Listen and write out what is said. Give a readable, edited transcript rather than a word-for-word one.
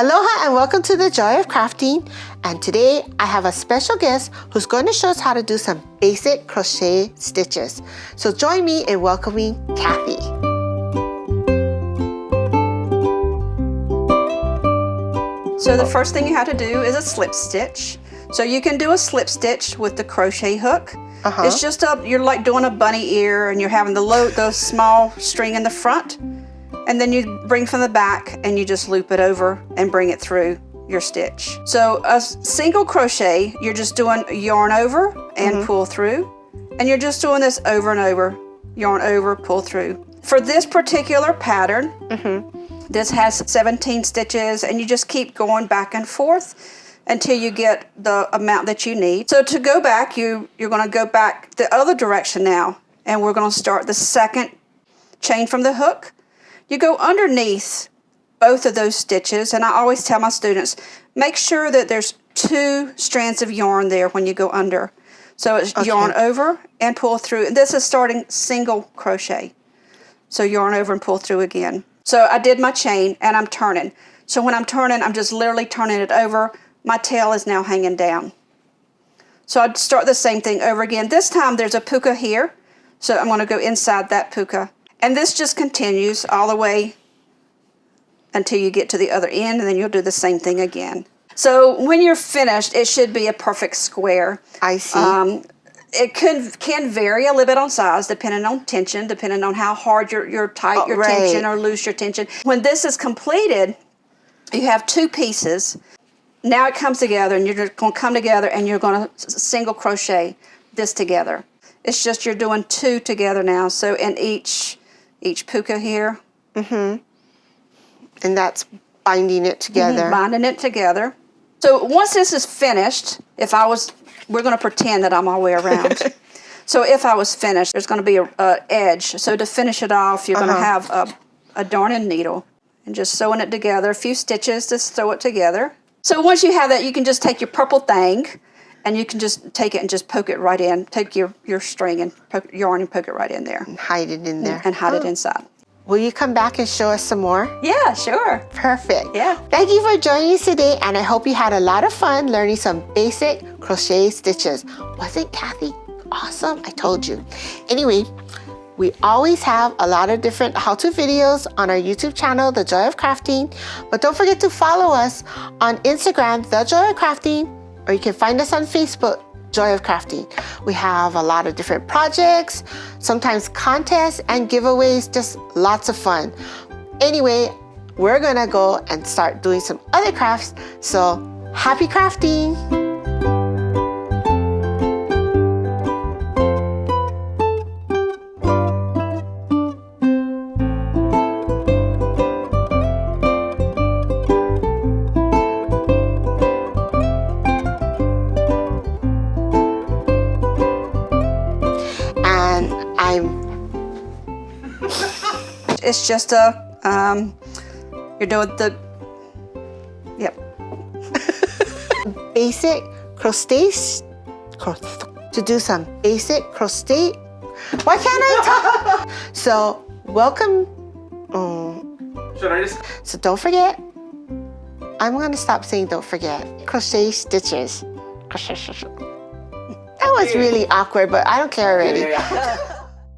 Aloha and welcome to the Joy of Crafting. And today I have a special guest who's going to show us how to do some basic crochet stitches. So join me in welcoming Kathy. So the first thing you have to do is a slip stitch. So you can do a slip stitch with the crochet hook. It's just you're like doing a bunny ear and you're having the small string in the front. And then you bring from the back and you just loop it over and bring it through your stitch. So a single crochet, you're just doing yarn over and pull through. And you're just doing this over and over, yarn over, pull through. For this particular pattern, this has 17 stitches and you just keep going back and forth until you get the amount that you need. So to go back, you're gonna go back the other direction now, and we're gonna start the second chain from the hook. You go underneath both of those stitches, and I always tell my students, make sure that there's 2 strands of yarn there when you go under. So it's yarn over and pull through. And this is starting single crochet. So yarn over and pull through again. So I did my chain and I'm turning. So when I'm turning, I'm just literally turning it over. My tail is now hanging down. So I'd start the same thing over again. This time there's a puka here. So I'm gonna go inside that puka. And this just continues all the way until you get to the other end, and then you'll do the same thing again. So when you're finished, it should be a perfect square. I see. It can vary a little bit on size, depending on tension, depending on how hard you're tight your tension or loose your tension. When this is completed, you have 2 pieces. Now it comes together, and you're just going to come together, and you're going to single crochet this together. It's just you're doing 2 together now. So in each puka here. And that's binding it together. Binding it together. So once this is finished, we're going to pretend that I'm all the way around. So if I was finished, there's going to be an edge. So to finish it off, you're going to have a darning needle and just sewing it together. A few stitches to sew it together. So once you have that, you can just take your purple thing and you can just take it and just poke it right in. Take your string and yarn and poke it right in there. And hide it in there. And hide it inside. Will you come back and show us some more? Yeah, sure. Perfect. Yeah. Thank you for joining us today, and I hope you had a lot of fun learning some basic crochet stitches. Wasn't Kathy awesome? I told you. Anyway, we always have a lot of different how-to videos on our YouTube channel, The Joy of Crafting. But don't forget to follow us on Instagram, The Joy of Crafting, or you can find us on Facebook, Joy of Crafting. We have a lot of different projects, sometimes contests and giveaways, just lots of fun. Anyway, we're gonna go and start doing some other crafts, so happy crafting! It's just you're doing the, basic crochet, to do some basic crochet. Why can't I talk? So welcome. Should I just? So don't forget. I'm gonna stop saying don't forget. Crochet stitches. That was really awkward, but I don't care already. Yeah.